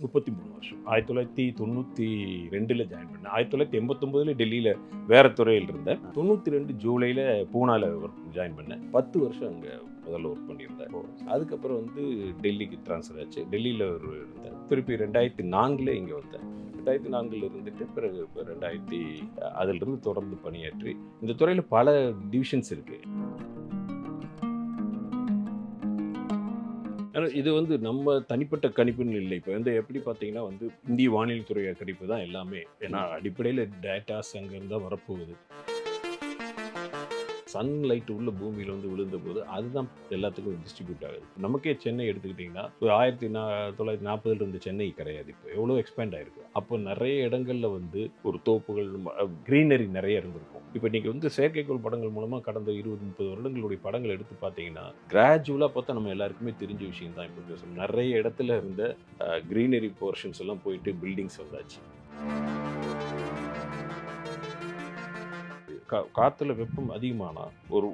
33 வருஷம். 1992ல ஜாயின் பண்ணேன். 1989ல டெல்லியில வேற துறையில இருந்தேன். 92 ஜூலைல பூனால ஜாயின் பண்ணேன். 10 வருஷம் அங்க முதல்ல ஒர்க் பண்ணியிருந்தேன். அதுக்கப்புறம் வந்து டெல்லிக்கு ட்ரான்ஸ்ஃபர் ஆச்சு. டெல்லியில இருந்தேன். திருப்பி 2004ல இங்க வந்தேன். 2004ல் இருந்துட்டு பிறகு 2000 அதிலிருந்து தொடர்ந்து பணியாற்றி இந்த துறையில பல டிவிஷன்ஸ் இருக்கு. இது வந்து நம்ம தனிப்பட்ட கணிப்புன்னு இல்லை. இப்போ வந்து எப்படி பார்த்தீங்கன்னா வந்து இந்திய வானிலை துறை கணிப்பு தான் எல்லாமே. ஏன்னா அடிப்படையில் டேட்டாஸ் அங்கேருந்து தான் வரப்போகுது. சன்லைட் உள்ள பூமியில் வந்து விழுந்தபோது அதுதான் எல்லாத்துக்கும் டிஸ்ட்ரிபியூட் ஆகுது. நமக்கே சென்னை எடுத்துக்கிட்டிங்கன்னா 1940 இருந்த சென்னை கிடையாது. இப்போ எவ்வளோ எக்ஸ்பேண்ட் ஆயிருக்கு. அப்போ நிறைய இடங்கள்ல வந்து ஒரு தோப்புகள் க்ரீனரி நிறைய இருந்திருக்கும். இப்போ நீங்கள் வந்து செயற்கைக்கோள் படங்கள் மூலமாக கடந்த 20-30 வருடங்களுடைய படங்கள் எடுத்து பார்த்தீங்கன்னா கிராஜுவலாக பார்த்தா நம்ம எல்லாருக்குமே தெரிஞ்ச விஷயம் தான். இப்போ நிறைய இடத்துல இருந்த க்ரீனரி போர்ஷன்ஸ் எல்லாம் போயிட்டு பில்டிங்ஸ் வந்தாச்சு. காற்றுல வெப்பம் அதிகமானால்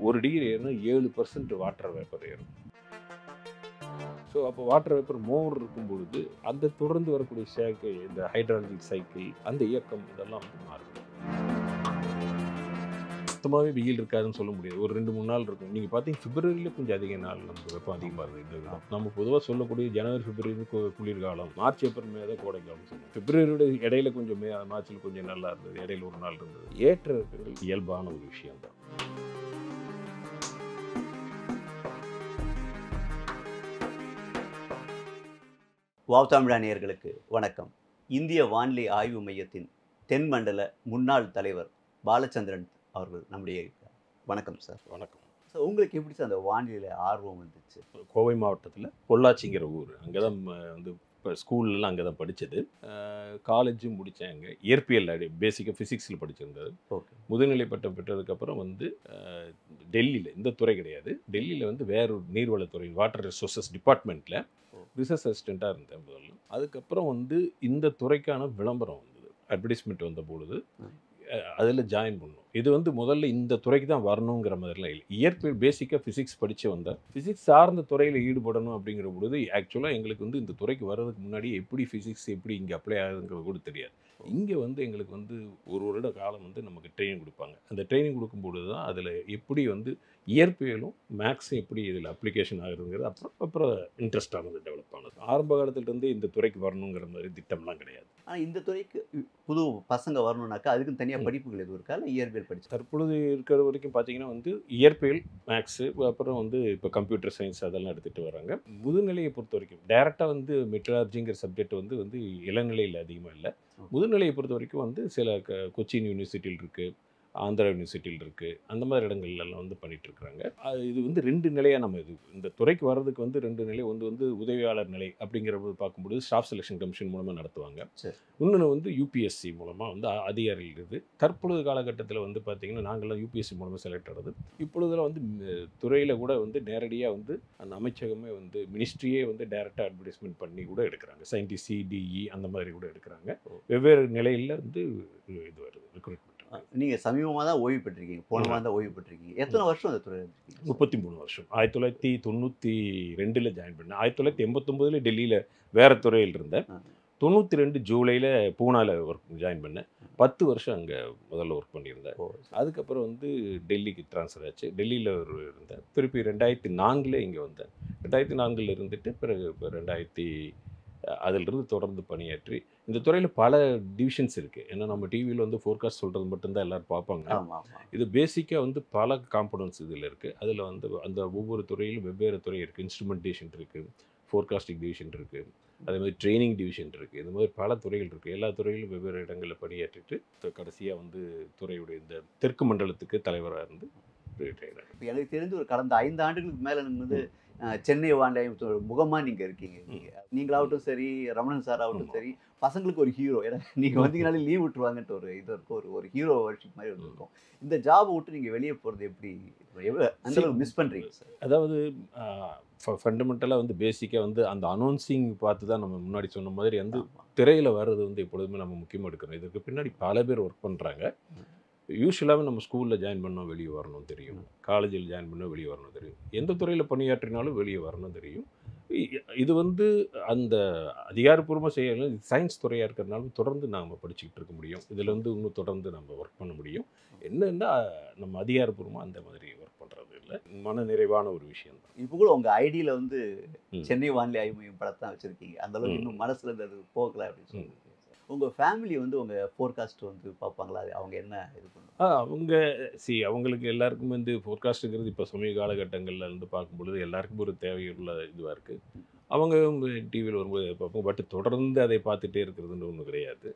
ஒரு டிகிரி ஏறினா 7% வாட்டர் வேப்பர் ஏறும். ஸோ அப்போ வாட்டர் வேப்பர் மோர் இருக்கும் பொழுது அந்த தொடர்ந்து வரக்கூடிய செயற்கை இந்த ஹைட்ராலஜிக் சைக்கிள் அந்த இயக்கம் இதெல்லாம் வந்து மாறும். மொத்தமாகவே வெயில் இருக்காதுன்னு சொல்ல முடியாது. ஒரு 2-3 நாள் இருக்கும். நீங்கள் பார்த்தீங்கன்னா பிப்ரவரியில் கொஞ்சம் அதிக நாள் நமக்கு வெப்பம் அதிகமாக இருக்குது. இந்த நம்ம பொதுவாக சொல்லக்கூடிய ஜனவரி பிப்ரவரி குளிர்காலம், மார்ச் ஏப்ரல் மே தான் கோடைக்காலம் சொல்லுவோம். பிப்ரவரியோட இடையில கொஞ்சம் மார்ச்சில் கொஞ்சம் நல்லா இருந்தது, இடையில ஒரு நாள் இருந்தது. ஏற்ற இறக்கங்கள் இயல்பான ஒரு விஷயம் தான். வாவ்தமிழா நேயர்களுக்கு வணக்கம். இந்திய வானிலை ஆய்வு மையத்தின் தென்மண்டல முன்னாள் தலைவர் பாலச்சந்திரன் அவர்கள் நம்முடைய இருக்கிறார். வணக்கம் சார். வணக்கம் சார். உங்களுக்கு எப்படி சார் அந்த வானிலையில் ஆர்வம் வந்துச்சு? கோவை மாவட்டத்தில் பொள்ளாச்சிங்கிற ஊர், அங்கே தான் வந்து இப்போ ஸ்கூல்லாம் அங்கே தான் படித்தது. காலேஜும் முடித்தேன். அங்கே இயற்பியல் பேசிக்காக ஃபிசிக்ஸில் படிச்சிருந்தது. ஓகே. முதுநிலை பட்டம் பெற்றதுக்கப்புறம் வந்து டெல்லியில், இந்த துறை கிடையாது, டெல்லியில் வந்து வேற ஒரு நீர்வளத்துறை வாட்டர் ரிசோர்ஸஸ் டிபார்ட்மெண்ட்டில் ரிசர்ச் அசிஸ்டண்ட்டாக இருந்தேன் முதல்ல. அதுக்கப்புறம் வந்து இந்த துறைக்கான விளம்பரம் வந்தது, அட்வர்டைஸ்மெண்ட் வந்த பொழுது அதில் ஜாயின் பண்ணோம். இது வந்து முதல்ல இந்த துறைக்கு தான் வரணுங்கிற மாதிரிலாம் இல்லை. இயற்பியல் பேசிக்காக ஃபிசிக்ஸ் படித்து வந்தேன். ஃபிசிக்ஸ் சார்ந்த துறையில் ஈடுபடணும் அப்படிங்கிற பொழுது ஆக்சுவலாக எங்களுக்கு வந்து இந்த துறைக்கு வர்றதுக்கு முன்னாடி எப்படி ஃபிசிக்ஸ் எப்படி இங்கே அப்ளை ஆகுதுங்கிறது கூட தெரியாது. இங்கே வந்து எங்களுக்கு வந்து ஒரு வருட காலம் வந்து நமக்கு ட்ரைனிங் கொடுப்பாங்க. அந்த ட்ரைனிங் கொடுக்கும்பொழுது தான் அதில் எப்படி வந்து இயற்பியலும் மேக்ஸும் எப்படி இதில் அப்ளிகேஷன் ஆகுதுங்கிறது அப்புறம் இன்ட்ரெஸ்ட் ஆனது, டெவலப் ஆனது. ஆரம்ப காலத்துலேருந்தே இந்த துறைக்கு வரணுங்கிற மாதிரி திட்டம்லாம் கிடையாது. ஆனால் இந்த துறைக்கு புது பசங்க வரணுன்னாக்கா அதுக்கும் தனியாக படிப்புகள் எதுவும் இருக்கா, இல்லை இயற்பியல் படிச்சு? தற்பொழுது இருக்கிற வரைக்கும் பார்த்தீங்கன்னா வந்து இயற்பியல், மேக்ஸு, அப்புறம் வந்து இப்போ கம்ப்யூட்டர் சயின்ஸ் அதெல்லாம் எடுத்துகிட்டு வராங்க. முதுநிலையை பொறுத்த வரைக்கும் டேரெக்டாக வந்து மெட்ராலஜிங்கிற சப்ஜெக்ட் வந்து இளநிலையில் அதிகமாக இல்லை. முதுநிலையை பொறுத்த வரைக்கும் வந்து சில கொச்சின் யூனிவர்சிட்டியில் இருக்குது, ஆந்திரா யூனிவர்சிட்டியில் இருக்குது, அந்த மாதிரி இடங்கள்லாம் வந்து பண்ணிகிட்ருக்குறாங்க. இது வந்து 2 நிலையாக நம்ம இந்த துறைக்கு வர்றதுக்கு வந்து 2 நிலை. ஒன்று வந்து உதவியாளர் நிலை அப்படிங்கிறபோது பார்க்கும்போது ஸ்டாஃப் செலெக்ஷன் கமிஷன் மூலமாக நடத்துவாங்க. இன்னொன்று வந்து யூபிஎஸ்சி மூலமாக வந்து அதிகாரிகள் இருக்குது. தற்பொழுது காலகட்டத்தில் வந்து பார்த்திங்கன்னா நாங்கள்லாம் யூபிஎஸ்சி மூலமாக செலக்ட் ஆனது. இப்பொழுதெல்லாம் வந்து துறையில் கூட வந்து நேரடியாக வந்து அந்த அமைச்சகமே வந்து மினிஸ்ட்ரியே வந்து டைரெக்டாக அட்வர்டைஸ்மெண்ட் பண்ணி கூட எடுக்கிறாங்க. சயின்டிஸ்ட் சிடிஇ அந்த மாதிரி கூட எடுக்கிறாங்க. வெவ்வேறு நிலையில் வந்து இது வருது ரெக்ரூட்மெண்ட். நீங்கள் சமீபமாக தான் ஓய்வு பெற்றிருக்கீங்க, போன வாரம் தான் ஓய்வு பெற்றிருக்கீங்க. எத்தனை வருஷம் அந்த துறை இருக்கீங்க? 33 வருஷம். 1992ல் ஜாயின் பண்ணேன். 1989ல டெல்லியில் வேற துறையில் இருந்தேன். 92 ஜூலைல பூனால ஜாயின் பண்ணேன். 10 வருஷம் அங்கே முதல்ல ஒர்க் பண்ணியிருந்தேன். அதுக்கப்புறம் வந்து டெல்லிக்கு ட்ரான்ஸ்ஃபர் ஆச்சு. டெல்லியில் இருந்தேன். திருப்பி 2004ல் இங்கே வந்தேன். 2004ல் இருந்துட்டு பிறகு 2000 அதிலிருந்து தொடர்ந்து பணியாற்றி இந்த துறையில் பல டிவிஷன்ஸ் இருக்குது. ஏன்னா நம்ம டிவியில் வந்து ஃபோர்காஸ்ட் சொல்கிறது மட்டும்தான் எல்லோரும் பார்ப்பாங்க. இது பேசிக்காக வந்து பல காம்பனன்ட்ஸ் இதில் இருக்குது. அதில் வந்து அந்த ஒவ்வொரு துறையிலும் வெவ்வேறு துறை இருக்குது. இன்ஸ்ட்ருமெண்டேஷன் இருக்குது, ஃபோர்காஸ்டிங் டிவிஷன் இருக்குது, அதே மாதிரி ட்ரைனிங் டிவிஷன் இருக்குது. இந்த மாதிரி பல துறைகள் இருக்குது. எல்லா துறையிலும் வெவ்வேறு இடங்களில் பணியாற்றிட்டு கடைசியாக வந்து துறையுடைய இந்த தெற்கு மண்டலத்துக்கு தலைவராக இருந்து ரிட்டையர். இப்போ எனக்கு தெரிஞ்சு ஒரு கடந்த 5 ஆண்டுகளுக்கு மேலே வந்து சென்னை வானிலை முகமாக நீங்கள் இருக்கீங்க. நீங்களாகட்டும் சரி, ரமணன் சார் ஆகட்டும் சரி, பசங்களுக்கு ஒரு ஹீரோ. ஏன்னா நீங்கள் வந்தீங்கனாலே லீவ் விட்டுருவாங்கன்ட்டு ஒரு இது இருக்கும், ஒரு ஹீரோ வர்ஷிப் மாதிரி இருக்கும். இந்த ஜாபை விட்டு நீங்கள் வெளியே போகிறது எப்படி, அந்த அளவுக்கு மிஸ் பண்ணுறீங்க சார்? அதாவது ஃபண்டமெண்டலாக வந்து பேசிக்காக வந்து அந்த அனௌன்சிங் பார்த்து தான் நம்ம முன்னாடி சொன்ன மாதிரி வந்து திரையில் வர்றது வந்து எப்பொழுதுமே நம்ம முக்கியமாக எடுக்கணும். இதுக்கு பின்னாடி பல பேர் ஒர்க் பண்ணுறாங்க. யூஸ்வலாகவே நம்ம ஸ்கூலில் ஜாயின் பண்ணோம் வெளியே வரணும் தெரியும், காலேஜில் ஜாயின் பண்ணோம் வெளியே வரணும் தெரியும், எந்த துறையில் பணியாற்றினாலும் வெளியே வரணும் தெரியும். இது வந்து அந்த அதிகாரப்பூர்வமாக செய்யணும். சயின்ஸ் துறையாக இருக்கிறதுனால தொடர்ந்து நாம் படிச்சுக்கிட்டு இருக்க முடியும். இதில் வந்து இன்னும் தொடர்ந்து நம்ம ஒர்க் பண்ண முடியும். என்னன்னா நம்ம அதிகாரப்பூர்வமாக அந்த மாதிரி ஒர்க் பண்ணுறது இல்லை. மன நிறைவான ஒரு விஷயம் தான். இப்போ கூட உங்க ஐடியில வந்து ம். சென்னை வானிலை ஆய்வு மையம் படத்தை தான் வச்சிருக்கீங்க. அந்த அளவுக்கு ம். இன்னும் மனசுல இருந்து அது போகல அப்படின்னு சொல்லுங்க. உங்க ஃபேமிலி வந்து உங்க ஃபோர்காஸ்ட் வந்து பார்ப்பாங்களா? அது அவங்க என்ன இது பண்ணுவாங்க? அவங்க அவங்களுக்கு எல்லாருக்கும் வந்து ஃபோர்காஸ்ட்டுங்கிறது இப்போ சமீப காலகட்டங்கள்ல இருந்து பார்க்கும்பொழுது எல்லாருக்கும் ஒரு தேவையுள்ள இதுவாக இருக்குது. அவங்க டிவியில் வரும்போது பார்ப்போம். பட் தொடர்ந்து அதை பார்த்துட்டே இருக்கிறதுன்னு ஒன்றும் கிடையாது.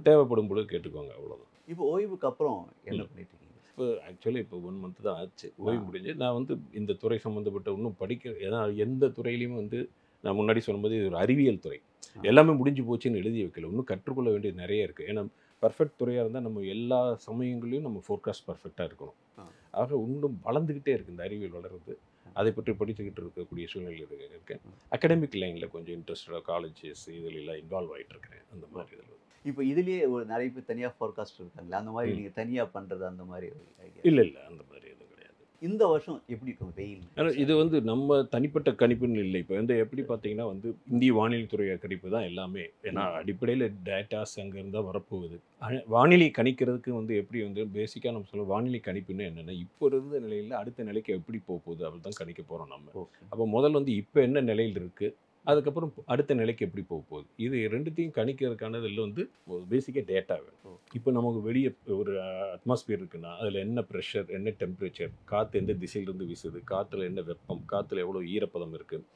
தேவைப்படும் பொழுது கேட்டுக்கோங்க, அவ்வளோதான். இப்போ ஓய்வுக்கு அப்புறம் என்ன பண்ணிட்டு இருக்கீங்க? இப்போ ஆக்சுவலி இப்போ 1 மந்த் தான் ஆச்சு ஓய்வு முடிஞ்சு. நான் வந்து இந்த துறை சம்மந்தப்பட்ட இன்னும் ஏன்னா எந்த துறையிலையும் வந்து நான் முன்னாடி சொல்லும்போது இது ஒரு அறிவியல் துறை. எல்லாமே முடிஞ்சு போச்சுன்னு எழுதி வைக்கல. இன்னும் கற்றுக்கொள்ள வேண்டியது நிறைய இருக்குது. ஏன்னா பர்ஃபெக்ட் துறையாக இருந்தால் நம்ம எல்லா சமயங்களையும் நம்ம ஃபோர்காஸ்ட் பர்ஃபெக்டாக இருக்கணும். ஆக இன்னும் வளர்ந்துக்கிட்டே இருக்குது இந்த அறிவியல் வளருது. அதை பற்றி படிச்சுக்கிட்டு இருக்கக்கூடிய சூழ்நிலை இருக்கேன். அகடமிக் லைனில் கொஞ்சம் இன்ட்ரெஸ்டடாக காலேஜஸ் இதிலெல்லாம் இன்வால்வ் ஆகிட்டு இருக்கிறேன். அந்த மாதிரி இதில் இப்போ இதுலயே ஒரு நிறைய பேர் தனியா ஃபோர்காஸ்ட் இருக்காங்களா? அந்த மாதிரி நீங்க தனியா பண்றது அந்த மாதிரி ஒரு ஐடியா? இல்லை அந்த மாதிரி எதுவும் கிடையாது. இந்த வருஷம் எப்படி இருக்கும் வெயில்? ஏன்னா இது வந்து நம்ம தனிப்பட்ட கணிப்புன்னு இல்லை. இப்போ வந்து எப்படி பார்த்தீங்கன்னா வந்து இந்திய வானிலை துறை கணிப்பு தான் எல்லாமே. ஏன்னா அடிப்படையில் டேட்டாஸ் அங்கேருந்து தான் வரப்போகுது. வானிலை கணிக்கிறதுக்கு வந்து எப்படி வந்து பேசிக்காக நம்ம சொல்லுவோம் வானிலை கணிப்புன்னு என்னென்னா இப்போ இருந்த நிலையில் அடுத்த நிலைக்கு எப்படி போகுது அப்படி தான் கணிக்க போகிறோம் நம்ம. அப்போ முதல்ல வந்து இப்போ என்ன நிலையில் இருக்குது, அதுக்கப்புறம் அடுத்த நிலைக்கு எப்படி போக போகுது, இது ரெண்டுத்தையும் கணிக்கிறதுக்கானது இல்லை வந்து பேசிக்காக டேட்டா வேணும். இப்போ நமக்கு வெளியே ஒரு அட்மாஸ்பியர் இருக்குன்னா அதில் என்ன ப்ரெஷர், என்ன டெம்பரேச்சர், காற்று எந்த திசையிலிருந்து வீசுது, காற்றுல என்ன வெப்பம், காற்றுல எவ்வளோ ஈரப்பதம் இருக்குது,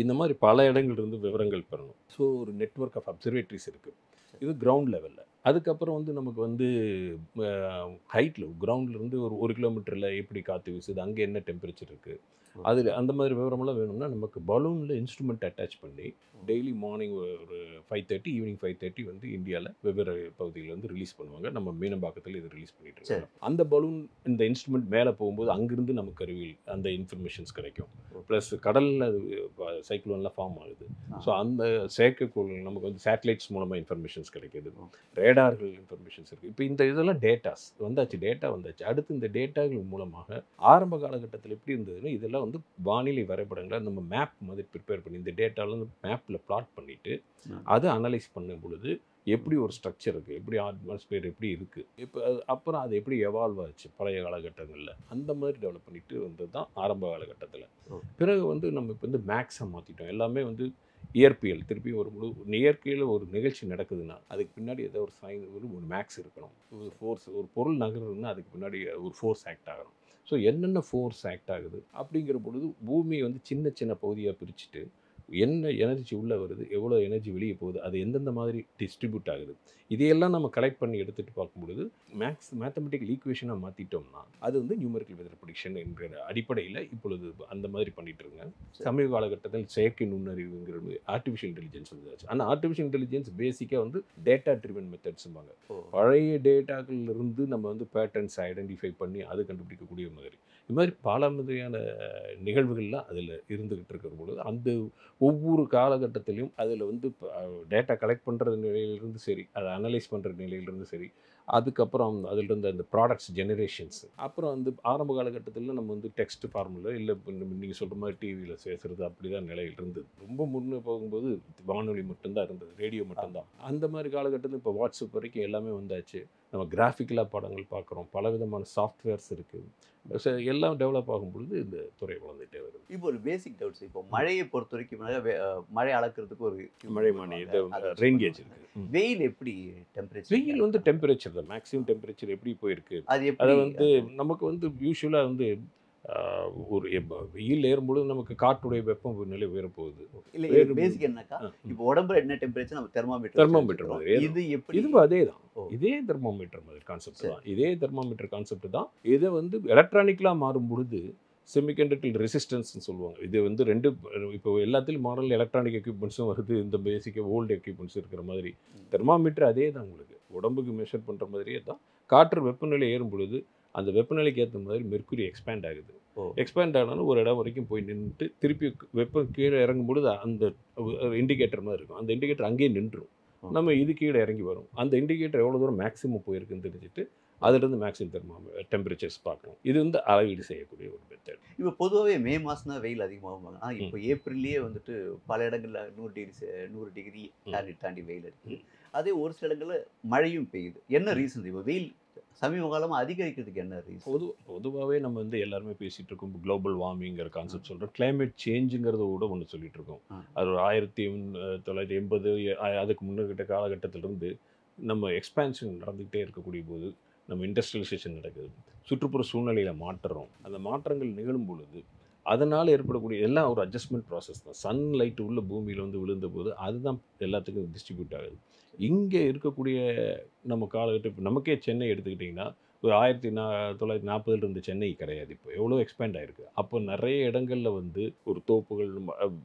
இந்த மாதிரி பல இடங்கள்லேருந்து விவரங்கள் பெறணும். ஸோ ஒரு நெட்வொர்க் ஆஃப் அப்சர்வேட்டரிஸ் இருக்குது. இது கிரவுண்ட் லெவலில். அதுக்கப்புறம் வந்து நமக்கு வந்து ஹைட்டில் கிரவுண்ட்லேருந்து ஒரு 1 கிலோமீட்டரில் எப்படி காற்று வீசுது, அங்கே என்ன டெம்பரேச்சர் இருக்குது, அதில் அந்த மாதிரி விவரமெல்லாம் வேணும்னா நமக்கு பலூனில் இன்ஸ்ட்ருமெண்ட் அட்டாச் பண்ணி டெய்லி மார்னிங் ஒரு 5:30 ஈவினிங் 5:30 வந்து இந்தியாவில் வெவ்வேறு பகுதியில் வந்து ரிலீஸ் பண்ணுவாங்க. நம்ம மீனம்பாக்கத்தில் இது ரிலீஸ் பண்ணிட்டு இருக்கோம். அந்த பலூன் இந்த இன்ஸ்ட்ருமெண்ட் மேலே போகும்போது அங்கிருந்து நமக்கு அறிவியல் அந்த இன்ஃபர்மேஷன்ஸ் கிடைக்கும். ப்ளஸ் கடலில் சைக்ளோன்லாம் ஃபார்ம் ஆகுது. ஸோ அந்த செயற்கைக்கோள் நமக்கு வந்து சேட்டலைட்ஸ் மூலமாக இன்ஃபர்மேஷன்ஸ் கிடைக்கிது. ரேடார்கள் இன்ஃபர்மேஷன்ஸ் இருக்குது. இப்போ இந்த இதெல்லாம் டேட்டாஸ் வந்தாச்சு, டேட்டா வந்தாச்சு. அடுத்து இந்த டேட்டாக்கள் மூலமாக ஆரம்ப காலகட்டத்தில் எப்படி இருந்ததுன்னா இதெல்லாம் வந்து வானிலை வரைபடங்களை நம்ம மேப் மாதிரி ப்ரிப்பேர் பண்ணி இந்த டேட்டாவில் மேப்பில் பிளாட் பண்ணிவிட்டு அதை அனலைஸ் பண்ணும் பொழுது எப்படி ஒரு ஸ்ட்ரக்சர் இருக்குது, எப்படி அட்மாஸ்பியர் எப்படி இருக்குது, இப்போ அப்புறம் அது எப்படி எவால்வ் ஆச்சு பழைய காலகட்டங்களில் அந்த மாதிரி டெவலப் பண்ணிட்டு வந்தது தான் ஆரம்ப காலகட்டத்தில். பிறகு வந்து நம்ம இப்போ வந்து மேக்ஸை மாற்றிட்டோம். எல்லாமே வந்து இயற்பியல் திருப்பி ஒரு இயற்கையில் ஒரு நிகழ்ச்சி நடக்குதுன்னா அதுக்கு பின்னாடி ஏதோ ஒரு சைன் ஒரு மேக்ஸ் இருக்கணும். ஒரு ஃபோர்ஸ், ஒரு பொருள் நகருதுன்னா அதுக்கு பின்னாடி ஒரு ஃபோர்ஸ் ஆக்ட் ஆகணும். ஸோ என்னென்ன ஃபோர்ஸ் ஆக்ட் ஆகுது அப்படிங்கிற பொழுது பூமியை வந்து சின்ன சின்ன பகுதியாக பிரிச்சுட்டு என்ன எனர்ஜி உள்ளே வருது, எவ்வளோ எனர்ஜி வெளியே போகுது, அது எந்தெந்த மாதிரி டிஸ்ட்ரிபியூட் ஆகுது, இதையெல்லாம் நம்ம கலெக்ட் பண்ணி எடுத்துகிட்டு பார்க்கும்பொழுது மேத்தமெட்டிக்கல் ஈக்குவேஷனாக மாற்றிட்டோம்னா அது வந்து நியூமெரிக்கல் வெதர் ப்ரெடிக்ஷன் என்கிற அடிப்படையில் இப்பொழுது அந்த மாதிரி பண்ணிகிட்டு இருங்க. சமீப காலகட்டத்தில் செயற்கை நுண்ணறிவுங்கிறது ஆர்டிஃபிஷியல் இன்டெலிஜென்ஸ் வந்துச்சு. ஆனால் ஆர்டிஃபிஷியல் இன்டெலிஜென்ஸ் பேசிக்காக வந்து டேட்டா ட்ரிவன் மெத்தட்ஸும்பாங்க. பழைய டேட்டாக்களிலிருந்து நம்ம வந்து பேட்டர்ன்ஸ் ஐடென்டிஃபை பண்ணி அது கண்டுபிடிக்கக்கூடிய மாதிரி இது மாதிரி பல மாதிரியான நிகழ்வுகள்லாம் அதில் இருந்துக்கிட்டு இருக்கிற பொழுது அந்த ஒவ்வொரு காலகட்டத்திலையும் அதில் வந்து டேட்டா கலெக்ட் பண்ணுற நிலையிலிருந்து சரி, அதை அனலைஸ் பண்ணுற நிலையிலிருந்து சரி, அதுக்கப்புறம் அதிலிருந்து அந்த ப்ராடக்ட்ஸ் ஜெனரேஷன்ஸ், அப்புறம் வந்து ஆரம்ப காலகட்டத்தில் நம்ம வந்து டெக்ஸ்ட் ஃபார்மில் இல்லை நீங்கள் சொல்கிற மாதிரி டிவியில் பேசுகிறது அப்படி தான் நிலையில் இருந்தது. ரொம்ப முன்னே போகும்போது வானொலி மட்டும்தான் இருந்தது, ரேடியோ மட்டும்தான். அந்த மாதிரி காலகட்டத்தில் இப்போ வாட்ஸ்அப் வரைக்கும் எல்லாமே வந்தாச்சு. நம்ம கிராஃபிக்கலாக படங்கள் பார்க்குறோம், பலவிதமான சாஃப்ட்வேர்ஸ் இருக்குது. எல்லாம் டெவலப் ஆகும் பொழுது இந்த துறை வளர்ந்துகிட்டே வருது. இப்போ ஒரு பேசிக் டவுட்ஸ், இப்போ மழையை பொறுத்த வரைக்கும் மழை அளக்கிறதுக்கு ஒரு மழைமானி ரெயின் கேஜ் இருக்குது. வெயில் எப்படி டெம்பரேச்சர்? வெயில் வந்து டெம்பரேச்சர் தான், மேக்ஸிமம் டெம்பரேச்சர் எப்படி போயிருக்கு அதை வந்து நமக்கு வந்து யூஸ்வலாக வந்து ஒரு வெயில் ஏறும்பொழுது நமக்கு காற்றுடைய வெப்பம் நிலை உயரப்போகுது. இல்லை பேசிக் என்னக்கா, இப்போ உடம்புல என்ன டெம்பரேச்சர் நம்ம தெர்மாமீட்டர் இது எப்படி? இதுவும் அதே தான், இதே தெர்மாமீட்டர் மாதிரி கான்செப்ட் தான், இதே தெர்மாமீட்டர் கான்செப்ட் தான். இதை வந்து எலக்ட்ரானிக்கலாக மாறும் பொழுது செமிகண்டக்டர் ரெசிஸ்டன்ஸ்னு சொல்லுவாங்க. இது வந்து ரெண்டு இப்போ எல்லாத்துலேயும் மாடல் எலக்ட்ரானிக் எக்யூப்மெண்ட்ஸும் வருது, இந்த பேசிக்காக ஓல்டு எக்யூப்மெண்ட்ஸ் இருக்கிற மாதிரி. தெர்மாமீட்டர் அதே தான், உங்களுக்கு உடம்புக்கு மெஷர் பண்ணுற மாதிரியே தான். காற்று வெப்பநிலை ஏறும் பொழுது அந்த வெப்பநிலைக்கு ஏற்ற மாதிரி மெர்க்குரி எக்ஸ்பேண்ட் ஆகுது. எக்ஸ்பேண்ட் ஆனாலும் ஒரு இடம் வரைக்கும் போய் நின்றுட்டு திருப்பி வெப்பம் கீழே இறங்கும் பொழுது அந்த இண்டிகேட்டர் மாதிரி இருக்கும், அந்த இண்டிகேட்டர் அங்கேயே நின்றுடும். நம்ம இது கீழே இறங்கி வரும், அந்த இண்டிகேட்டர் எவ்வளோ தூரம் மேக்ஸிமம் போயிருக்குன்னு தெரிஞ்சுட்டு அதுலேருந்து மேக்ஸிமம் டெம்பரேச்சர்ஸ் பார்க்கணும். இது வந்து அளவீடு செய்யக்கூடிய ஒரு மெத்தட். இப்போ பொதுவாகவே மே மாதம் தான் வெயில் அதிகமாகுவாங்க. ஆனால் இப்போ ஏப்ரல்லேயே வந்துட்டு பல இடங்களில் 100 டிகிரி தாண்டி வெயில் இருக்குது. அதே ஒரு சில இடங்களில் மழையும் பெய்யுது. என்ன ரீசன்? இப்போ வெயில் சமீப காலமாக அதிகரிக்கிறதுக்கு என்ன ரீசன்? பொதுவாகவே நம்ம வந்து எல்லாருமே பேசிகிட்டு இருக்கோம் குளோபல் வார்மிங்கிற கான்செப்ட் சொல்கிறோம். கிளைமேட் சேஞ்சுங்கிறத கூட ஒன்று சொல்லிட்டு இருக்கோம். அது ஒரு 1980 அதுக்கு முன்னுக்கிட்ட காலகட்டத்திலிருந்து நம்ம எக்ஸ்பேன்ஷன் நடந்துக்கிட்டே இருக்கக்கூடிய போது நம்ம இண்டஸ்ட்ரியலைசேஷன் நடக்குது. சுற்றுப்புற சூழ்நிலையில் மாற்றுறோம். அந்த மாற்றங்கள் நிகழும் பொழுது அதனால் ஏற்படக்கூடிய எல்லாம் ஒரு அட்ஜஸ்ட்மெண்ட் ப்ராசஸ் தான். சன்லைட் உள்ள பூமியில் வந்து விழுந்த போது அதுதான் எல்லாத்துக்கும் டிஸ்ட்ரிபியூட் ஆகுது. இங்கே இருக்கக்கூடிய நம்ம காலகட்டம் இப்போ நமக்கே சென்னை எடுத்துக்கிட்டிங்கன்னா ஒரு 1940 இருந்த சென்னை கிடையாது. இப்போ எவ்வளோ எக்ஸ்பேண்ட் ஆகிருக்கு. அப்போ நிறைய இடங்களில் வந்து ஒரு தோப்புகள்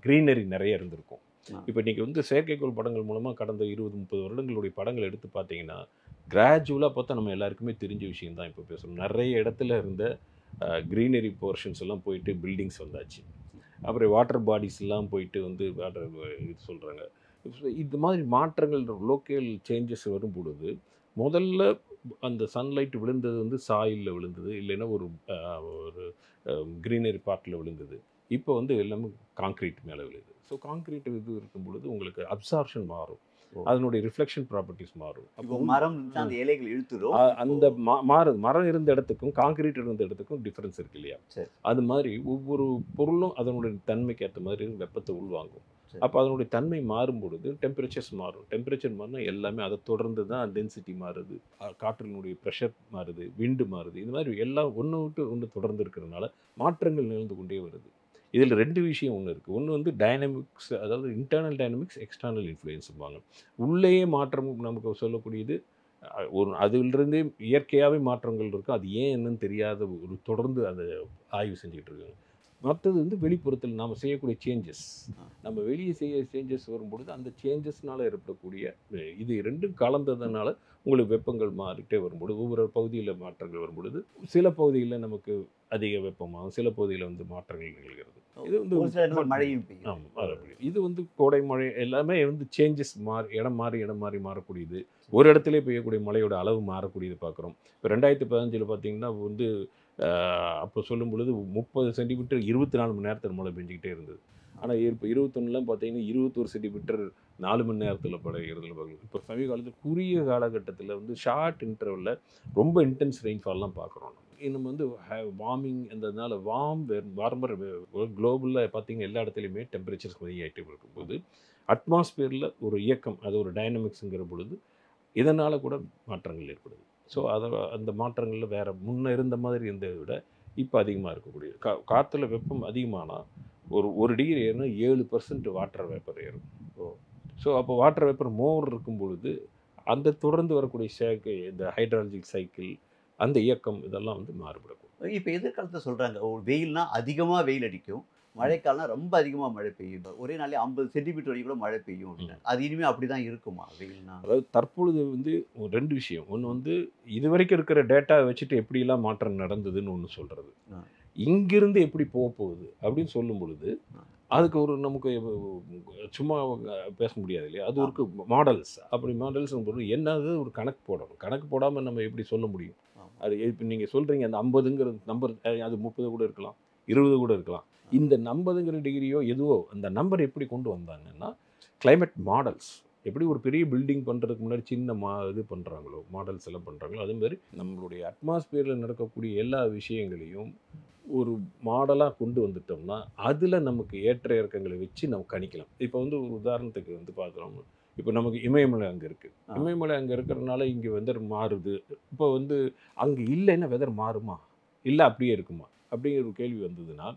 க்ரீனரி நிறைய இருந்திருக்கும். இப்போ இன்றைக்கி வந்து செயற்கைக்கோள் படங்கள் மூலமாக கடந்த 20-30 வருடங்களுடைய படங்கள் எடுத்து பார்த்தீங்கன்னா கிராஜுவலாக பார்த்தா நம்ம எல்லாருக்குமே தெரிஞ்ச விஷயம் தான் இப்போ பேசுகிறோம். நிறைய இடத்துல இருந்த க்ரீனரி போர்ஷன்ஸ் எல்லாம் போயிட்டு பில்டிங்ஸ் வந்தாச்சு. அப்புறம் வாட்டர் பாடிஸ் எல்லாம் போயிட்டு வந்து வாட்டர் இது சொல்கிறாங்க. இந்த மாதிரி மாற்றங்கள் லோக்கல் சேஞ்சஸ் வரும் பொழுது முதல்ல அந்த சன்லைட் விழுந்தது வந்து சாயிலில் விழுந்தது, இல்லைன்னா ஒரு க்ரீனரி பார்ட்டில் விழுந்தது. இப்போ வந்து எல்லாமே காங்க்ரீட் மேலே விழுது. ஸோ காங்க்ரீட் இது இருக்கும் பொழுது உங்களுக்கு அப்சார்ப்ஷன் மாறும், அதனுடைய ரிஃப்ளெக்ஷன் ப்ராப்பர்ட்டிஸ் மாறும். அப்போ மரம் அந்த இலைகள் இழுத்துடும். அந்த மாறுது. மரம் இருந்த இடத்துக்கும் காங்கிரீட் இருந்த இடத்துக்கும் டிஃப்ரென்ஸ் இருக்கு இல்லையா? அது மாதிரி ஒவ்வொரு பொருளும் அதனுடைய தன்மைக்கு ஏற்ற மாதிரி வெப்பத்தை உள்வாங்கும். அப்போ அதனுடைய தன்மை மாறும் பொழுது டெம்பரேச்சர்ஸ் மாறும். டெம்பரேச்சர் மாறினா எல்லாமே அதை தொடர்ந்து தான் டென்சிட்டி மாறுது, காற்றினுடைய ப்ரெஷர் மாறுது, விண்டு மாறுது. இந்த மாதிரி எல்லாம் ஒன்று விட்டு ஒன்று தொடர்ந்து இருக்கிறதுனால மாற்றங்கள் நிகழ்ந்து கொண்டே வருது. இதில் 2 விஷயம் ஒன்று இருக்குது. ஒன்று வந்து டைனமிக்ஸ், அதாவது இன்டர்னல் டைனமிக்ஸ், எக்ஸ்டர்னல் இன்ஃப்ளூயன்ஸும்பாங்க. உள்ளேயே மாற்றம் நமக்கு சொல்லக்கூடியது ஒரு அதிலிருந்தே இயற்கையாகவே மாற்றங்கள் இருக்கும். அது ஏன் என்னன்னு தெரியாத ஒரு தொடர்ந்து அதை ஆய்வு செஞ்சுக்கிட்டு இருக்காங்க. மற்றது வந்து வெளிப்புறத்தில் நாம் செய்யக்கூடிய சேஞ்சஸ், நம்ம வெளியே செய்ய சேஞ்சஸ் வரும்பொழுது அந்த சேஞ்சஸ்னால் ஏற்படக்கூடிய இது 2ம் கலந்ததுனால உங்களுக்கு வெப்பங்கள் மாறிட்டே வரும்பொழுது ஒவ்வொரு பகுதியில் மாற்றங்கள் வரும்பொழுது சில பகுதியில் நமக்கு அதிக வெப்பமாகும், சில பகுதியில் வந்து மாற்றங்கள் நிகழ்கிறது. இது வந்து மழையும் பெய்யும். ஆமாம், இது வந்து கோடை மழை எல்லாமே வந்து சேஞ்சஸ் இடம் மாறி மாறக்கூடியது. ஒரு இடத்துல பெய்யக்கூடிய மழையோட அளவு மாறக்கூடியது பார்க்குறோம். இப்போ 2015 பார்த்தீங்கன்னா வந்து அப்போ சொல்லும் பொழுது 30 சென்டிமீட்டர் 24 மணி நேரத்தில் மழை பெஞ்சிக்கிட்டே இருந்தது. ஆனால் இப்போ 21 பார்த்தீங்கன்னா 21 சென்டிமீட்டர் 4 மணி நேரத்தில் பெய்கிறதுல பார்க்கலாம். இப்போ சமீப காலத்தில் குறுகிய காலகட்டத்தில் வந்து ஷார்ட் இன்டர்வலில் ரொம்ப இன்டென்ஸ் ரெயின்ஃபால்லாம் பார்க்குறோம். நம்ம வந்து வார்மிங் இருந்ததுனால வார்மர் குளோபலில் பார்த்தீங்கன்னா எல்லா இடத்துலையுமே டெம்பரேச்சர்ஸ் அதிகமாகிட்டே இருக்கும்போது அட்மாஸ்பியரில் ஒரு இயக்கம், அது ஒரு டைனமிக்ஸுங்கிற பொழுது இதனால் கூட மாற்றங்கள் ஏற்படுது. ஸோ அந்த மாற்றங்களில் வேறு முன்னே இருந்த மாதிரி இருந்ததை விட இப்போ அதிகமாக இருக்கக்கூடிய காற்றுல வெப்பம் அதிகமானால் ஒரு டிகிரி ஏறுனா 7% வாட்டர் வேப்பர் ஏறும். ஸோ அப்போ வாட்டர் வேப்பர் மோர் இருக்கும் பொழுது அந்த தொடர்ந்து வரக்கூடிய இந்த ஹைட்ராலஜிக் சைக்கிள், அந்த இயக்கம் இதெல்லாம் வந்து மாறுபடும். இப்போ எதிர்காலத்தை சொல்கிறாங்க, வெயில்னா அதிகமாக வெயில் அடிக்கும், மழைக்காலம்னா ரொம்ப அதிகமாக மழை பெய்யும், ஒரே நாளே 50 சென்டிமீட்டர் வரைக்கும் கூட மழை பெய்யும் அப்படின்னு. அது இனிமேல் அப்படி தான் இருக்குமா வெயில்னா? அதாவது தற்பொழுது வந்து 2 விஷயம். ஒன்று வந்து இது வரைக்கும் இருக்கிற டேட்டா வச்சுட்டு எப்படிலாம் மாற்றம் நடந்ததுன்னு ஒன்று சொல்கிறது, இங்கிருந்து எப்படி போகுது அப்படின்னு சொல்லும் பொழுது அதுக்கு ஒரு நமக்கு சும்மா பேச முடியாது இல்லையா? அது ஒரு மாடல்ஸ். அப்படி மாடல்ஸ் என்னது ஒரு கணக்கு போடணும். கணக்கு போடாமல் நம்ம எப்படி சொல்ல முடியும்? அது இப்போ நீங்கள் சொல்கிறீங்க அந்த 50ங்கிற நம்பர், அது 30 கூட இருக்கலாம், 20 கூட இருக்கலாம். இந்த 50ங்கிற டிகிரியோ எதுவோ அந்த நம்பர் எப்படி கொண்டு வந்தாங்கன்னா கிளைமேட் மாடல்ஸ். எப்படி ஒரு பெரிய பில்டிங் பண்ணுறதுக்கு முன்னாடி சின்ன இது பண்ணுறாங்களோ, மாடல்ஸ் எல்லாம் பண்ணுறாங்களோ, அதேமாதிரி நம்மளுடைய அட்மாஸ்பியரில் நடக்கக்கூடிய எல்லா விஷயங்களையும் ஒரு மாடலாக கொண்டு வந்துட்டோம்னா அதில் நமக்கு ஏற்ற இறக்கங்களை வச்சு நம்ம கணிக்கலாம். இப்போ வந்து ஒரு உதாரணத்துக்கு வந்து பார்க்குறோம், இப்போ நமக்கு இமயமலை அங்கே இருக்குது. இமயமலை அங்கே இருக்கிறதுனால இங்கே வெதர் மாறுது. இப்போ வந்து அங்கே இல்லைன்னா வெதர் மாறுமா, இல்லை அப்படியே இருக்குமா அப்படிங்கிற ஒரு கேள்வி வந்ததுன்னா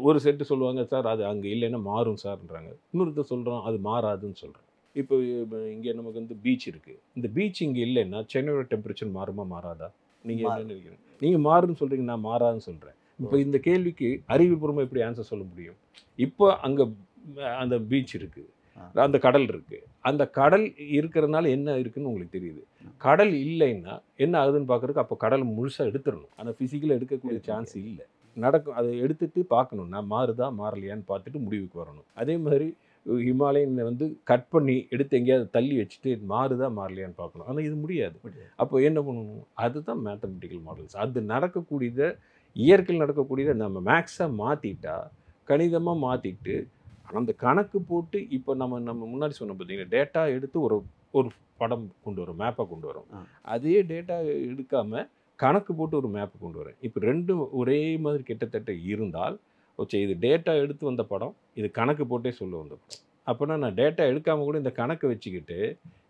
ஒரு செட்டு சொல்லுவாங்க, சார் அது அங்கே இல்லைன்னா மாறும் சார்ன்றாங்க. இன்னொருத்தர் சொல்கிறோம் அது மாறாதுன்னு சொல்கிறோம். இப்போ இங்கே நமக்கு வந்து பீச் இருக்குது. இந்த பீச் இங்கே இல்லைன்னா சென்னையோட டெம்பரேச்சர் மாறுமா மாறாதா? நீங்கள் என்ன நினைக்கிறீங்க? நீங்கள் மாறுன்னு சொல்கிறீங்க, நான் மாறாதுன்னு சொல்கிறேன். இப்போ இந்த கேள்விக்கு அறிவுபூர்வமாக எப்படி ஆன்சர் சொல்ல முடியும்? இப்போ அங்கே அந்த பீச் இருக்குது, அந்த கடல் இருக்குது. அந்த கடல் இருக்கிறதுனால என்ன இருக்குதுன்னு உங்களுக்கு தெரியுது. கடல் இல்லைன்னா என்ன ஆகுதுன்னு பார்க்குறதுக்கு அப்போ கடல் முழுசாக எடுத்துடணும். ஆனால் ஃபிசிக்கலாக எடுக்கக்கூடிய சான்ஸ் இல்லை. நடக்கும், அதை எடுத்துகிட்டு பார்க்கணும், நான் மாறுதா மாறலையான்னு பார்த்துட்டு முடிவுக்கு வரணும். அதே மாதிரி ஹிமாலயன் வந்து கட் பண்ணி எடுத்து எங்கேயாவது தள்ளி வச்சுட்டு மாறுதா மாறலையான்னு பார்க்கணும். ஆனால் இது முடியாது. அப்போ என்ன பண்ணணும்? அதுதான் மேத்தமெட்டிக்கல் மாடல்ஸ். அது நடக்கக்கூடியதை இயற்கையில் நடக்கக்கூடியதை நம்ம மேக்ஸாக மாற்றிட்டா, கணிதமாக மாற்றிட்டு அந்த கணக்கு போட்டு இப்போ நம்ம நம்ம முன்னாடி சொன்ன பார்த்தீங்கன்னா டேட்டா எடுத்து ஒரு ஒரு படம் கொண்டு வரும், மேப்பை கொண்டு வரும். அதே டேட்டா எடுக்காமல் கணக்கு போட்டு ஒரு மேப்பை கொண்டு வரேன். இப்போ ரெண்டும் ஒரே மாதிரி கிட்டத்தட்ட இருந்தால், ஓகே இது டேட்டா எடுத்து வந்த படம், இது கணக்கு போட்டே சொல்ல வந்த படம். அப்போனா நான் டேட்டா எடுக்காமல் கூட இந்த கணக்கை வச்சுக்கிட்டு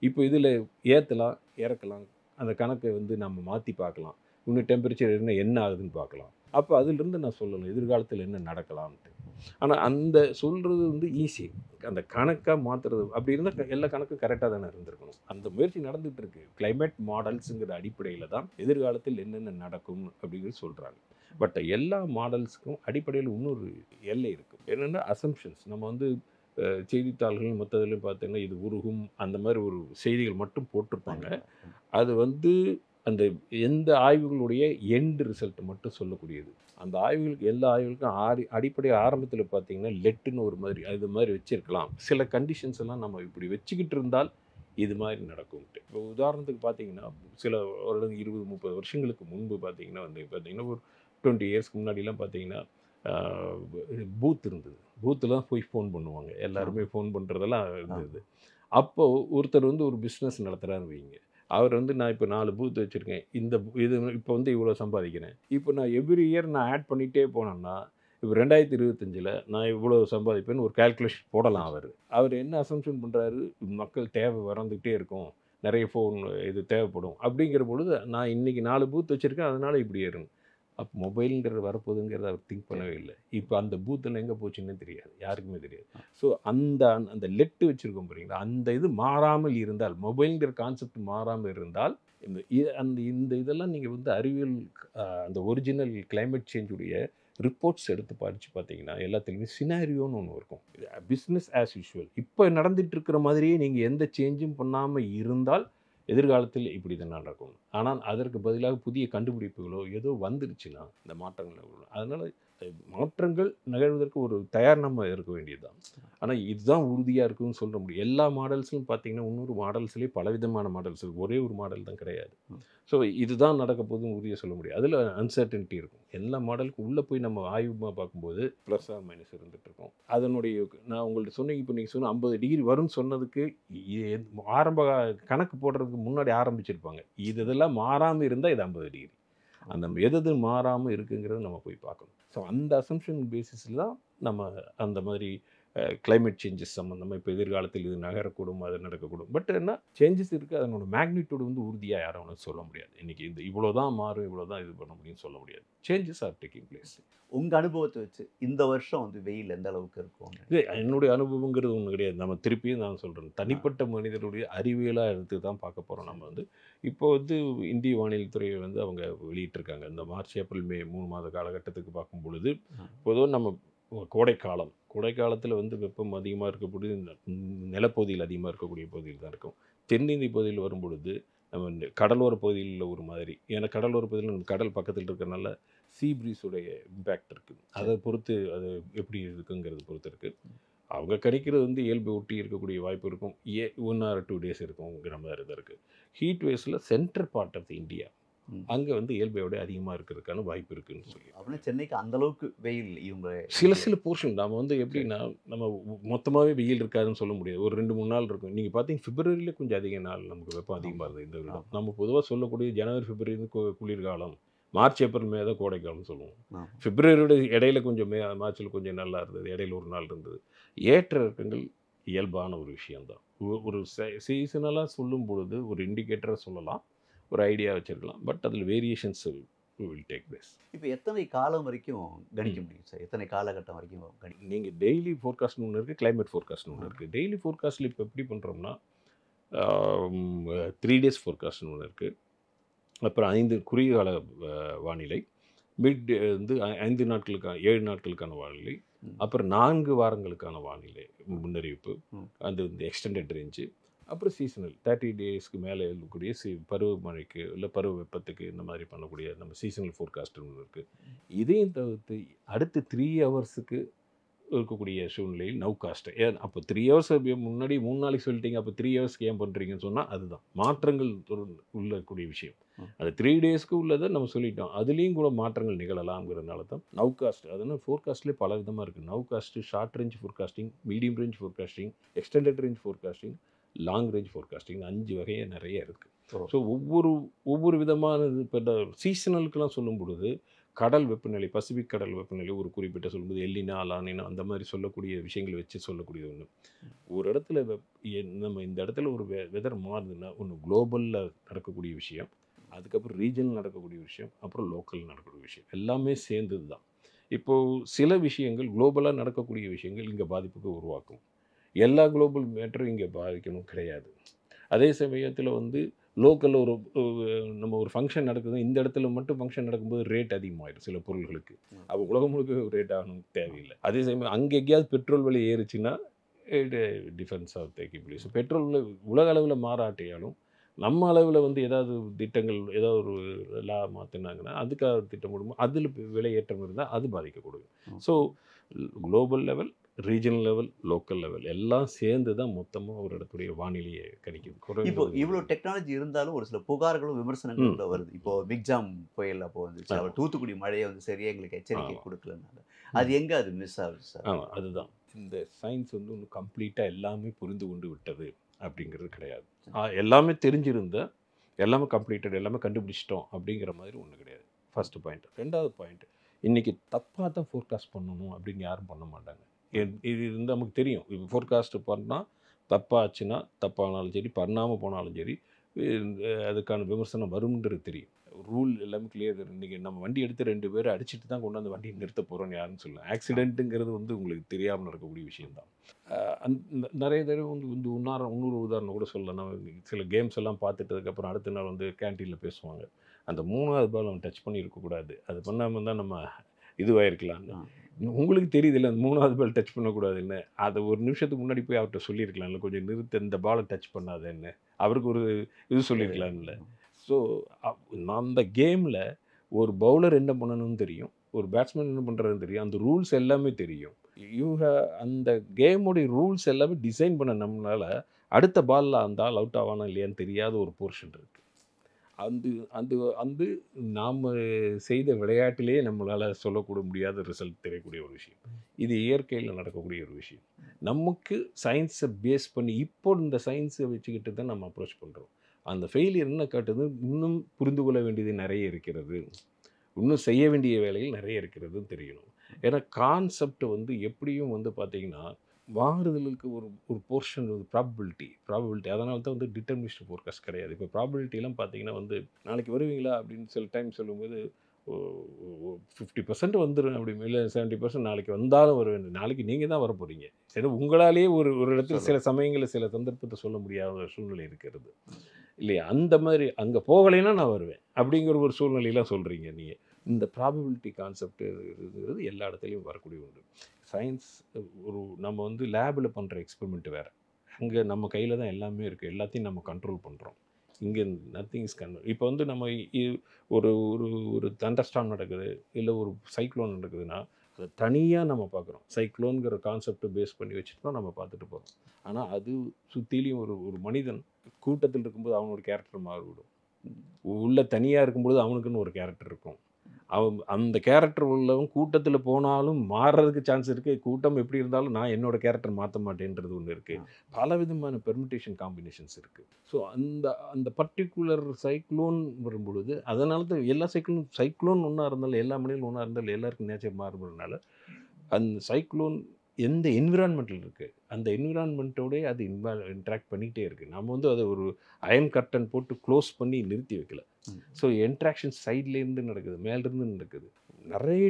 இப்போ இதில் ஏற்றலாம் இறக்கலாம், அந்த கணக்கை வந்து நம்ம மாற்றி பார்க்கலாம், இன்னும் டெம்பரேச்சர் என்ன ஆகுதுன்னு பார்க்கலாம். அப்போ அதிலிருந்து நான் சொல்லணும் எதிர்காலத்தில் என்ன நடக்கலாம்ட்டு. ஆனால் அந்த சொல்கிறது வந்து ஈஸி, அந்த கணக்காக மாற்றுறது அப்படி இருந்தால் எல்லா கணக்கும் கரெக்டாக தானே இருந்திருக்கணும். அந்த முயற்சி நடந்துகிட்டு இருக்கு. கிளைமேட் மாடல்ஸுங்கிற அடிப்படையில் தான் எதிர்காலத்தில் என்னென்ன நடக்கும் அப்படிங்கிறது சொல்கிறாங்க. பட் எல்லா மாடல்ஸுக்கும் அடிப்படையில் இன்னொரு எல்லை இருக்கும். என்னென்னா அசம்ஷன்ஸ். நம்ம வந்து செய்தித்தாள்கள் மற்றதுலையும் பார்த்தீங்கன்னா இது உருகும் அந்த மாதிரி ஒரு செய்திகள் மட்டும் போட்டிருப்பாங்க. அது வந்து அந்த எந்த ஆய்வுகளுடைய எண்டு ரிசல்ட் மட்டும் சொல்லக்கூடியது. அந்த ஆய்வுகளுக்கு எல்லா ஆய்வுகளுக்கும் அடிப்படை ஆரம்பத்தில் பார்த்தீங்கன்னா லெட்டுன்னு ஒரு மாதிரி அது மாதிரி வச்சுருக்கலாம். சில கண்டிஷன்ஸ் எல்லாம் நம்ம இப்படி வச்சுக்கிட்டு இருந்தால் இது மாதிரி நடக்கும்ட்டு. இப்போ உதாரணத்துக்கு பார்த்தீங்கன்னா சில ஒரு 20-30 வருஷங்களுக்கு முன்பு பார்த்தீங்கன்னா ஒரு 20 இயர்ஸ்க்கு முன்னாடிலாம் பார்த்தீங்கன்னா பூத் இருந்தது. பூத்தில் தான் போய் ஃபோன் பண்ணுவாங்க. எல்லாருமே ஃபோன் பண்ணுறதெல்லாம் இருந்தது. அப்போது ஒருத்தர் வந்து ஒரு பிஸ்னஸ் நடத்துகிறான்னு வைங்க. அவர் வந்து நான் இப்போ 4 பூத் வச்சுருக்கேன், இது இப்போ வந்து இவ்வளோ சம்பாதிக்கிறேன். இப்போ நான் எவ்ரி இயர் நான் ஆட் பண்ணிகிட்டே போனேன்னா இப்போ 2025 நான் இவ்வளோ சம்பாதிப்பேன்னு ஒரு கால்குலேஷன் போடலாம். அவர் என்ன அசம்ஷன் பண்ணுறாரு, மக்கள் தேவை வந்துக்கிட்டே இருக்கும், நிறைய ஃபோன் இது தேவைப்படும் அப்படிங்கிற பொழுது நான் இன்றைக்கி 4 பூத் வச்சுருக்கேன் அதனால் இப்படி ஏறும். அப்போ மொபைலுங்கிறது வரப்போகுதுங்கிறத அவர் திங்க் பண்ணவே இல்லை. இப்போ அந்த பூத்தில் எங்கே போச்சுன்னு தெரியாது, யாருக்குமே தெரியாது. ஸோ அந்த லெட்டு வச்சுருக்கோம் பாருங்களா, அந்த இது மாறாமல் இருந்தால், மொபைலுங்கிற கான்செப்ட் மாறாமல் இருந்தால் இந்த இதெல்லாம் நீங்கள் வந்து அறிவியல் அந்த ஒரிஜினல் கிளைமேட் சேஞ்சுடைய ரிப்போர்ட்ஸ் எடுத்து படித்து பார்த்தீங்கன்னா எல்லாத்துலேயுமே சினாரியோன்னு ஒன்று இருக்கும். பிஸ்னஸ் ஆஸ் யூஷுவல் இப்போ நடந்துட்டு இருக்கிற மாதிரியே நீங்கள் எந்த சேஞ்சும் பண்ணாமல் இருந்தால் எதிர்காலத்தில் இப்படி தான் நடக்கும். ஆனால் அதற்கு பதிலாக புதிய கண்டுபிடிப்புகளோ ஏதோ வந்துருச்சுன்னா இந்த மாற்றங்கள் அதனால் மாற்றங்கள் நிகழ்வதற்கு ஒரு தயார் நம்ம இருக்க வேண்டியது தான். ஆனால் இதுதான் உறுதியாக இருக்குன்னு சொல்ல முடியும். எல்லா மாடல்ஸ்லையும் பார்த்தீங்கன்னா இன்னொரு மாடல்ஸ்லேயே பலவிதமான மாடல்ஸ் இருக்குது, ஒரே ஒரு மாடல் தான் கிடையாது. ஸோ இதுதான் நடக்க போகுதுன்னு உறுதியாக சொல்ல முடியும். அதில் அன்சர்டனிட்டி இருக்கும். எல்லா மாடலுக்கும் உள்ளே போய் நம்ம ஆய்வுமாக பார்க்கும்போது ப்ளஸ் ஆர் மைனஸ் இருந்துகிட்டு இருக்கோம். அதனுடைய நான் உங்கள்கிட்ட சொன்னீங்க, இப்போ நீங்கள் சொன்ன 50 டிகிரி வரும்னு சொன்னதுக்கு ஆரம்ப கணக்கு போடுறதுக்கு முன்னாடி ஆரம்பிச்சிருப்பாங்க. இதெல்லாம் மாறாமல் இருந்தால் இது 50 டிகிரி. அந்த எது மாறாமல் இருக்குங்கிறத நம்ம போய் பார்க்கணும். ஸோ அந்த அசம்ஷன் பேசிஸில் தான் நம்ம அந்த மாதிரி கிளைமேட் சேஞ்சஸ் சம்மந்தமாக இப்போ எதிர்காலத்தில் இது நகரக்கூடும், அது நடக்கக்கூடும். பட் என்ன சேஞ்சஸ் இருக்குது, அதனோட மேக்னிடியூடு வந்து உறுதியாக யாரும் சொல்ல முடியாது. இன்றைக்கி இவ்வளோ தான் மாறும், இவ்வளோ தான் இது பண்ண முடியும்னு சொல்ல முடியாது. Changes are taking place. உங்கள் அனுபவத்தை வச்சு இந்த வருஷம் வந்து வெயில் எந்த அளவுக்கு இருக்கும்? இது என்னுடைய அனுபவங்கிறது ஒன்றும் கிடையாது. நம்ம திருப்பியும் நான் சொல்கிறேன், தனிப்பட்ட மனிதனுடைய அறிவியலாக எடுத்து தான் பார்க்க போகிறோம். நம்ம வந்து இப்போ வந்து இந்திய வானிலை துறையை வந்து அவங்க வெளியிட்டிருக்காங்க. இந்த மார்ச், ஏப்ரல், மே 3 மாத காலகட்டத்துக்கு பார்க்கும் பொழுது பொதுவாக நம்ம கோடைக்காலத்தில் வந்து வெப்பம் அதிகமாக இருக்கக்கூடிய நிலப்பகுதியில் அதிகமாக இருக்கக்கூடிய பகுதியில் தான் இருக்கும். தென்னிந்திய பகுதியில் வரும்பொழுது நம்ம கடலோர பகுதியில் ஒரு மாதிரி, ஏன்னா கடலோர பகுதியில் நம்ம கடல் பக்கத்தில் இருக்கிறனால சீ ப்ரீஸுடைய இம்பேக்ட் இருக்குது. அதை பொறுத்து அது எப்படி இருக்குங்கிறது பொறுத்து இருக்குது. அவங்க கணிக்கிறது வந்து இயல்பை ஒட்டி இருக்கக்கூடிய வாய்ப்பு இருக்கும். 1 or 2 days இருக்குங்கிற மாதிரி தான் இருக்குது. ஹீட் வேவ்ஸில் சென்ட்ரல் பார்ட் ஆஃப் இந்தியா அங்கே வந்து இயல்பையோட அதிகமாக இருக்கிறதுக்கான வாய்ப்பு இருக்குதுன்னு சொல்லி. அப்படின்னா சென்னைக்கு அந்தளவுக்கு வெயில் இவங்க சில போர்ஷன் நம்ம வந்து எப்படின்னா நம்ம மொத்தமாகவே வெயில் இருக்காதுன்னு சொல்ல முடியாது. ஒரு 2-3 நாள் இருக்கும். நீங்கள் பார்த்தீங்கன்னா பிப்ரவரியிலே கொஞ்சம் அதிக நாள் நமக்கு வெப்பம் அதிகமாக இருந்தது இந்த வருடம். நம்ம பொதுவாக சொல்லக்கூடிய ஜனவரி, பிப்ரவரி குளிர்காலம், மார்ச், ஏப்ரல், மே தான் கோடைக்காலம்னு சொல்லுவோம். பிப்ரவரியோட இடையில கொஞ்சம் மார்ச்சில் கொஞ்சம் நல்லா இருந்தது, இடையில ஒரு நாள் இருந்தது. ஏற்ற இறக்கங்கள் இயல்பான ஒரு விஷயம்தான். ஒரு சீசனலாக சொல்லும் பொழுது ஒரு இண்டிகேட்டரை சொல்லலாம், ஒரு ஐடியா வச்சுருக்கலாம். பட் அதில் வேரியேஷன்ஸ் வில் டேக் பிளேஸ். இப்போ எத்தனை காலம் வரைக்கும் கணிக்க முடியும் சார்? எத்தனை காலகட்டம் வரைக்கும் கணிக்க? நீங்கள் டெய்லி ஃபோர்காஸ்ட்னு ஒன்று இருக்குது, கிளைமேட் ஃபோர்காஸ்ட்னு ஒன்று இருக்குது. டெய்லி ஃபோர்காஸ்ட்டில் இப்போ எப்படி பண்ணுறோம்னா 3 days ஃபோர்காஸ்ட்னு ஒன்று இருக்குது. அப்புறம் 5 குறுகிய கால வானிலை, மிட் வந்து 5 நாட்களுக்கான 7 நாட்களுக்கான வானிலை, அப்புறம் 4 வாரங்களுக்கான வானிலை முன்னறிவிப்பு, அது வந்து எக்ஸ்டெண்டட் ரேஞ்சு, அப்புறம் சீசனல் 30 daysக்கு மேலே இருக்கக்கூடிய பருவமழைக்கு இல்லை பருவ வெப்பத்துக்கு இந்த மாதிரி பண்ணக்கூடிய நம்ம சீசனல் ஃபோர்காஸ்ட்னு ஒன்று இருக்குது. இதையும் தவிர்த்து அடுத்து 3 hours இருக்கக்கூடிய சூழ்நிலையில் நவ் காஸ்ட் ஏன் அப்போ 3 ஹவர்ஸ் முன்னாடி 3 நாளைக்கு சொல்லிட்டீங்க, அப்போ 3 ஹவர்ஸ்க்கு ஏன் பண்ணுறீங்கன்னு சொன்னால் அதுதான் மாற்றங்கள் உள்ளக்கூடிய விஷயம். அது 3 டேஸ்க்கு உள்ளதை நம்ம சொல்லிட்டோம், அதுலேயும் கூட மாற்றங்கள் நிகழலாம்ங்கிறதுனால தான் நவ் காஸ்ட். அதுனா ஃபோர்காஸ்ட்லேயே பல விதமாக இருக்குது. Now cost, short range forecasting, medium range forecasting, extended range forecasting, long range forecasting, 5 வகையாக நிறைய இருக்குது. ஸோ ஒவ்வொரு விதமானது இப்போ இந்த சீசனலுக்கெல்லாம் சொல்லும் பொழுது கடல் வெப்பநிலை, பசிபிக் கடல் வெப்பநிலை ஒரு குறிப்பிட்ட சொல்லும்போது எல்லினா, லானினா அந்த மாதிரி சொல்லக்கூடிய விஷயங்களை வச்சு சொல்லக்கூடிய ஒன்று. ஒரு இடத்துல நம்ம இந்த இடத்துல ஒரு வெதர் மாறுதுன்னா ஒன்று குளோபலில் நடக்கக்கூடிய விஷயம், அதுக்கப்புறம் ரீஜனில் நடக்கக்கூடிய விஷயம், அப்புறம் லோக்கல் நடக்கக்கூடிய விஷயம், எல்லாமே சேர்ந்தது தான். இப்போது சில விஷயங்கள் குளோபலாக நடக்கக்கூடிய விஷயங்கள் இங்கே பாதிப்புக்கு உருவாக்கும். எல்லா குளோபல் மேட்டரும் இங்கே பாதிக்கணும் கிடையாது. அதே சமயத்தில் வந்து லோக்கலில் நம்ம ஒரு ஃபங்க்ஷன் நடக்குது, இந்த இடத்துல மட்டும் ஃபங்க்ஷன் நடக்கும்போது ரேட் அதிகமாகிடும் சில பொருள்களுக்கு. அப்போ உலகம் முழுக்க ரேட் ஆகணும் தேவையில்லை. அதே சமயம் அங்கே எங்கேயாவது பெட்ரோல் விலை ஏறுச்சுன்னா difference of taking place. Petrol விலை உலக அளவில் மாறாட்டியாலும் நம்ம அளவில் வந்து ஏதாவது திட்டங்கள் ஏதாவது ஒரு லா மாற்றினாங்கன்னா அதுக்காக திட்டம் போடும்போது அதில் விலை ஏற்றம் இருந்தால் அது பாதிக்கக்கூடும். So global level, regional level, local level எல்லாம் சேர்ந்து தான் மொத்தமாக ஒரு இடத்துடைய வானிலையை கணிக்குது. இப்போ இவ்வளோ டெக்னாலஜி இருந்தாலும் ஒரு சில புகார்களும் விமர்சனங்களும் வருது. இப்போ பிக்ஜாம் புயல் அப்போ வந்துச்சு, அவர் தூத்துக்குடி மழையை வந்து சரியாக எங்களுக்கு எச்சரிக்கை கொடுக்கலனால அது எங்கே அது மிஸ் ஆகுது சார்? அதுதான் இந்த சயின்ஸ் வந்து ஒன்று கம்ப்ளீட்டாக எல்லாமே புரிந்து கொண்டு விட்டது அப்படிங்கிறது கிடையாது. எல்லாமே தெரிஞ்சிருந்த, எல்லாமே கம்ப்ளீட்டட், எல்லாமே கண்டுபிடிச்சிட்டோம் அப்படிங்கிற மாதிரி ஒன்று கிடையாது. First point. ரெண்டாவது பாயிண்ட், இன்றைக்கி தப்பாக தான் ஃபோர்காஸ்ட் பண்ணணும் அப்படின்னு யாரும் பண்ண மாட்டாங்க. இது வந்து நமக்கு தெரியும். இப்போ ஃபோர்காஸ்ட் பண்ணால் தப்பாச்சுன்னா தப்பானாலும் சரி, பண்ணாமல் போனாலும் சரி, அதுக்கான விமர்சனம் வரும்ன்றது தெரியும். ரூல் எல்லாமே கிளியர். இன்றைக்கி நம்ம வண்டி எடுத்து 2 பேரை அடிச்சுட்டு தான் கொண்டு வந்து வண்டியை நிறுத்த போகிறோன்னு யாருன்னு சொல்லலாம். ஆக்சிடென்ட்டுங்கிறது வந்து உங்களுக்கு தெரியாமல் நடக்கக்கூடிய விஷயந்தான். நிறைய தடவை வந்து இன்னொரு உதாரணம் கூட சொல்லலாம். நம்ம சில கேம்ஸ் எல்லாம் பார்த்துட்டதுக்கப்புறம் அடுத்த நாள் வந்து கேன்டீனில் பேசுவாங்க, அந்த 3வது பால் அவன் டச் பண்ணி இருக்கக்கூடாது, அது பண்ணாமல் தான் நம்ம இதுவாயிருக்கலாம்னு. உங்களுக்கு தெரியுதுல்ல அந்த 3வது பால் டச் பண்ணக்கூடாதுன்னு, அதை ஒரு நிமிஷத்துக்கு முன்னாடி போய் அவர்கிட்ட சொல்லியிருக்கலாம்ல, கொஞ்சம் நிறுத்த, இந்த பாலை டச் பண்ணாதேன்னு அவருக்கு ஒரு இது சொல்லியிருக்கலாம்ல. ஸோ அந்த கேமில் ஒரு பவுலர் என்ன பண்ணணும்னு தெரியும், ஒரு பேட்ஸ்மேன் என்ன பண்ணுறதுன்னு தெரியும், அந்த ரூல்ஸ் எல்லாமே தெரியும். அந்த கேமுடைய ரூல்ஸ் எல்லாமே டிசைன் பண்ண நம்மளால் அடுத்த பாலில் அந்த ஆள் அவுட் ஆவானா இல்லையான்னு தெரியாத ஒரு போர்ஷன் இருக்குது. அந்த நாம் செய்த விளையாட்டிலே நம்மளால் சொல்லக்கூட முடியாத ரிசல்ட் தெரியக்கூடிய ஒரு விஷயம். இது இயற்கையில் நடக்கக்கூடிய ஒரு விஷயம். நமக்கு சயின்ஸை பேஸ் பண்ணி இப்போ இந்த சயின்ஸை வச்சுக்கிட்டு தான் நம்ம அப்ரோச் பண்ணுறோம். அந்த ஃபெயிலியர் என்ன காட்டுது, இன்னும் புரிந்து கொள்ள வேண்டியது நிறைய இருக்கிறது, இன்னும் செய்ய வேண்டிய வேலைகள் நிறைய இருக்கிறதுன்னு தெரியணும். ஏன்னா கான்செப்ட் வந்து எப்படியும் வந்து பார்த்திங்கன்னா மாறுதலுக்கு ஒரு போர்ஷன் வந்து ப்ராபபிலிட்டி. அதனால தான் வந்து டிட்டர்மினிஸ்ட் ஃபோர்காஸ்ட் கிடையாது. இப்போ ப்ராபபிலிட்டிலாம் பார்த்தீங்கன்னா வந்து நாளைக்கு வருவீங்களா அப்படின்னு சில டைம் சொல்லும்போது 50% வந்துடும் அப்படி, இல்லை 70% நாளைக்கு வந்தாலும் வருவேன். நாளைக்கு நீங்கள் தான் வர போகிறீங்க. சரி, உங்களாலேயே ஒரு இடத்துல சில சமயங்களில் சில சந்தர்ப்பத்தை சொல்ல முடியாத சூழ்நிலை இருக்கிறது இல்லையா? அந்த மாதிரி அங்கே போகலைன்னா நான் வருவேன் அப்படிங்கிற ஒரு சூழ்நிலையெல்லாம் சொல்கிறீங்க நீங்கள். இந்த ப்ராபபிலிட்டி கான்செப்ட் இருக்கிறது எல்லா இடத்துலையும் வரக்கூடிய உண்டு. சயின்ஸ் நம்ம வந்து லேபில் பண்ணுற எக்ஸ்பெரிமெண்ட் வேறு, அங்கே நம்ம கையில் தான் எல்லாமே இருக்குது, எல்லாத்தையும் நம்ம கண்ட்ரோல் பண்ணுறோம். இங்கே நத்திங் இஸ் கண்ட்ரோல். இப்போ வந்து நம்ம ஒரு ஒரு ஒரு தண்டர்ஸ்டார்ம் நடக்குது, இல்லை ஒரு சைக்ளோன் நடக்குதுன்னா அதை தனியாக நம்ம பார்க்குறோம். சைக்ளோனுங்கிற கான்செப்டை பேஸ் பண்ணி வச்சுட்டு தான் நம்ம பார்த்துட்டு போகிறோம். ஆனால் அது சுற்றிலையும் ஒரு மனிதன் கூட்டத்தில் இருக்கும்போது அவனோட கேரக்டர் மாறிவிடும். உள்ள தனியாக இருக்கும்போது அவனுக்குன்னு ஒரு கேரக்டர் இருக்கும். அவன் அந்த கேரக்டர் உள்ளவன் கூட்டத்தில் போனாலும் மாறுறதுக்கு சான்ஸ் இருக்குது. கூட்டம் எப்படி இருந்தாலும் நான் என்னோடய கேரக்டர் மாற்ற மாட்டேன்றது ஒன்று இருக்குது. பல விதமான பெர்மிட்டேஷன் காம்பினேஷன்ஸ் இருக்குது. ஸோ அந்த பர்டிகுலர் சைக்ளோன் வரும்பொழுது அதனால தான் எல்லா சைக்ளோன் ஒன்றா இருந்தாலும், எல்லா மனிதர்களும் ஒன்றா இருந்தாலும் எல்லாருக்கும் நேச்சர் மாறுபடுறதுனால அந்த சைக்ளோன் எந்த என்விரான்மெண்ட்டில் இருக்குது அந்த என்விரான்மெண்ட்டோடய அது இன்ட்ராக்ட் பண்ணிக்கிட்டே இருக்குது. நம்ம வந்து அதை ஒரு அயன் கர்டன் போட்டு க்ளோஸ் பண்ணி நிறுத்தி வைக்கல. ஸோ இன்ட்ராக்ஷன் சைட்லேருந்து நடக்குது, மேலேருந்து நடக்குது. நிறைய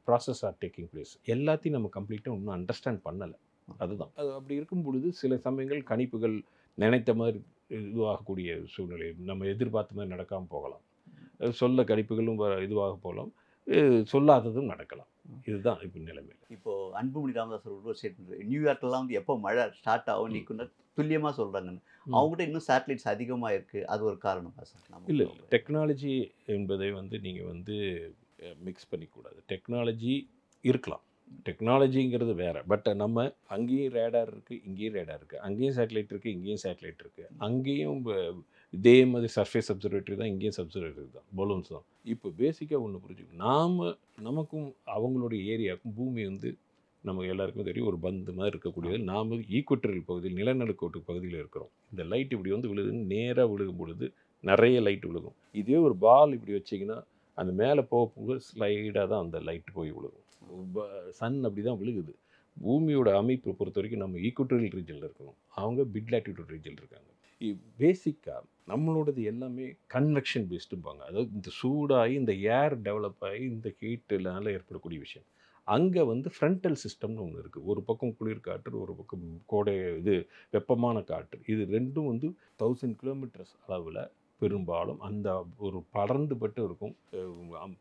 ப்ராசஸ் ஆர் டேக்கிங் பிளேஸ். எல்லாத்தையும் நம்ம கம்ப்ளீட்டாக இன்னும் அண்டர்ஸ்டாண்ட் பண்ணலை. அதுதான் அது. அப்படி இருக்கும் பொழுது சில சமயங்கள் கணிப்புகள் நினைத்த மாதிரி இதுவாகக்கூடிய சூழ்நிலை, நம்ம எதிர்பார்த்த மாதிரி நடக்காமல் போகலாம். சொல்ல கணிப்புகளும் இதுவாக போகலாம், சொல்லாததும் நடக்கலாம். இதுதான் இப்போ நிலைமை. இப்போது அன்புமணி ராமதாஸ் ஒரு ஸ்டேட்மெண்ட், நியூயார்க்லாம் வந்து எப்போ மழை ஸ்டார்ட் ஆகும் நீக்குன்னு துல்லியமாக சொல்கிறாங்கன்னு. அவங்ககிட்ட இன்னும் சேட்டலைட்ஸ் அதிகமாக இருக்குது, அது ஒரு காரணமா சார்? இல்லை, டெக்னாலஜி என்பதை வந்து நீங்கள் வந்து மிக்ஸ் பண்ணிக்கூடாது. டெக்னாலஜி இருக்கலாம், டெக்னாலஜிங்கிறது வேறு. பட் நம்ம அங்கேயும் ரேடார் இருக்குது, இங்கேயும் ரேடார் இருக்குது, அங்கேயும் சேட்டலைட் இருக்குது, இங்கேயும் சேட்டலைட் இருக்குது, அங்கேயும் இதே மாதிரி சர்ஃபேஸ் அப்சர்வேட்டரி தான், இங்கேயும் சப்சர்வேட்டரி தான், பலூன்ஸ் தான். இப்போ பேசிக்காக ஒன்று புரிஞ்சுக்கணும், நமக்கும் அவங்களுடைய ஏரியாவுக்கும் பூமி வந்து நமக்கு எல்லாருக்குமே தெரியும் ஒரு பந்து மாதிரி இருக்கக்கூடியது. நாம் ஈக்குவட்டரியல் பகுதியில், நிலநடுக்கோட்டு பகுதியில் இருக்கிறோம். இந்த லைட் இப்படி வந்து விழுதுன்னு நேராக விழுகும் பொழுது நிறைய லைட் விழுகும். இதே ஒரு பால் இப்படி வச்சிங்கன்னா அந்த மேலே போக ஸ்லைடாக தான் அந்த லைட் போய் விழுகும். சன் அப்படி தான் விழுகுது. பூமியோட அமைப்பை பொறுத்த வரைக்கும் நம்ம ஈக்குவட்டரியல் ரீஜனில் இருக்கணும், அவங்க மிட் லாட்டிடியூட் ரீஜனில் இருக்காங்க. பேசிக்காக நம்மளோடது எல்லாமே கன்வெக்ஷன் பேஸ்டும்பாங்க. அதாவது இந்த சூடாகி இந்த ஏர் டெவலப் ஆகி இந்த ஹீட்டுனால ஏற்படக்கூடிய விஷயம். அங்கே வந்து ஃப்ரண்டல் சிஸ்டம்னு ஒன்று இருக்குது. ஒரு பக்கம் குளிர் காற்று, ஒரு பக்கம் கோடை வெப்பமான காற்று. இது ரெண்டும் வந்து 1000 கிலோமீட்டர்ஸ் அளவில் பெரும்பாலும் அந்த ஒரு படர்ந்துபட்டு இருக்கும்.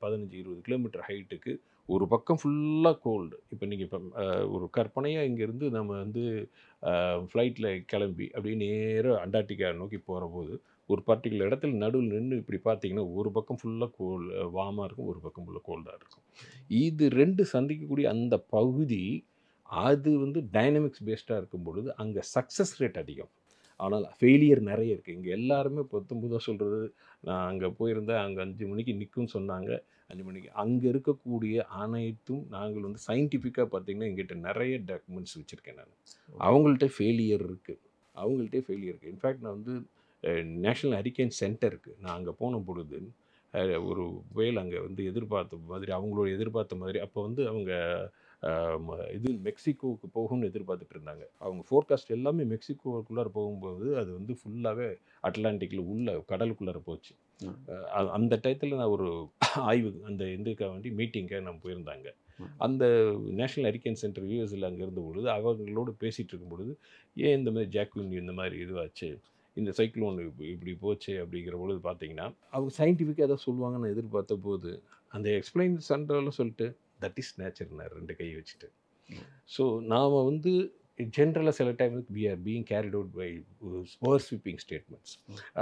15-20 கிலோமீட்டர் ஹைட்டுக்கு ஒரு பக்கம் ஃபுல்லாக கோல்டு. இப்போ நீங்கள் இப்போ ஒரு கற்பனையாக இங்கேருந்து நம்ம வந்து ஃப்ளைட்டில் கிளம்பி அப்படியே நேராக அண்டார்டிகா நோக்கி போகிற போது ஒரு பர்டிகுலர் இடத்துல நடுவில் நின்று இப்படி பார்த்தீங்கன்னா ஒரு பக்கம் ஃபுல்லாக வார்மாக இருக்கும், ஒரு பக்கம் ஃபுல்லாக கோல்டாக இருக்கும். இது 2 சந்திக்கக்கூடிய அந்த பகுதி அது வந்து டைனமிக்ஸ் பேஸ்டாக இருக்கும் பொழுது அங்கே சக்ஸஸ் ரேட் அதிகம். ஆனால் ஃபெயிலியர் நிறைய இருக்குது. இங்கே எல்லாருமே பொதுவாக சொல்கிறது, நான் அங்கே போயிருந்தேன், அங்கே 5 மணிக்கு நிற்கும்னு சொன்னாங்க, 5 மணிக்கு. அங்கே இருக்கக்கூடிய அனைத்தும் நாங்கள் வந்து சயின்டிஃபிக்காக பார்த்திங்கன்னா எங்கிட்ட நிறைய டாக்குமெண்ட்ஸ் வச்சுருக்கேன் நான். அவங்கள்ட்ட ஃபெயிலியர் இருக்குது, இன்ஃபேக்ட் நான் வந்து நேஷ்னல் ஹரிக்கேன் சென்டருக்கு நான் அங்கே போன பொழுது ஒரு புயல் அங்கே வந்து அவங்களோட எதிர்பார்த்த மாதிரி அப்போ வந்து அவங்க இது மெக்சிகோவுக்கு போகும்னு எதிர்பார்த்துட்டு இருந்தாங்க. அவங்க ஃபோர்காஸ்ட் எல்லாமே மெக்சிகோவுக்குள்ளார போகும்போது அது வந்து ஃபுல்லாகவே அட்லாண்டிக்கில் உள்ள கடலுக்குள்ளார போச்சு. அந்த டயத்தில் நான் ஒரு ஆய்வு அந்த இதுக்காக வேண்டி மீட்டிங்காக நான் போயிருந்தாங்க. அந்த நேஷ்னல் ஹரிக்கேன் சென்டர் யூஎஸில் அங்கே இருந்த பொழுது அவங்களோடு பேசிகிட்டு இருக்கும் பொழுது, ஏன் இந்த மாதிரி ஜாக்வின் இந்த மாதிரி இதுவாச்சு, இந்த சைக்ளோன் இப்படி போச்சு அப்படிங்கிற பொழுது பார்த்தீங்கன்னா அவங்க சயின்டிஃபிக்காக எதாவது சொல்லுவாங்கன்னு எதிர்பார்த்த போது அந்த எக்ஸ்பிளைன் சென்டரில் சொல்லிட்டு தட் இஸ் நேச்சர்னார் 2 கை வச்சுட்டு. ஸோ நாம் வந்து ஜென்ரலாக சில time we are being carried out by over sweeping statements.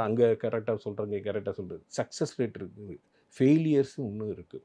அங்கே கரெக்டாக சொல்கிறாங்க, கரெக்டாக சொல்கிறது. சக்ஸஸ் ரேட் இருக்குது, ஃபெயிலியர்ஸும் இன்னும் இருக்குது.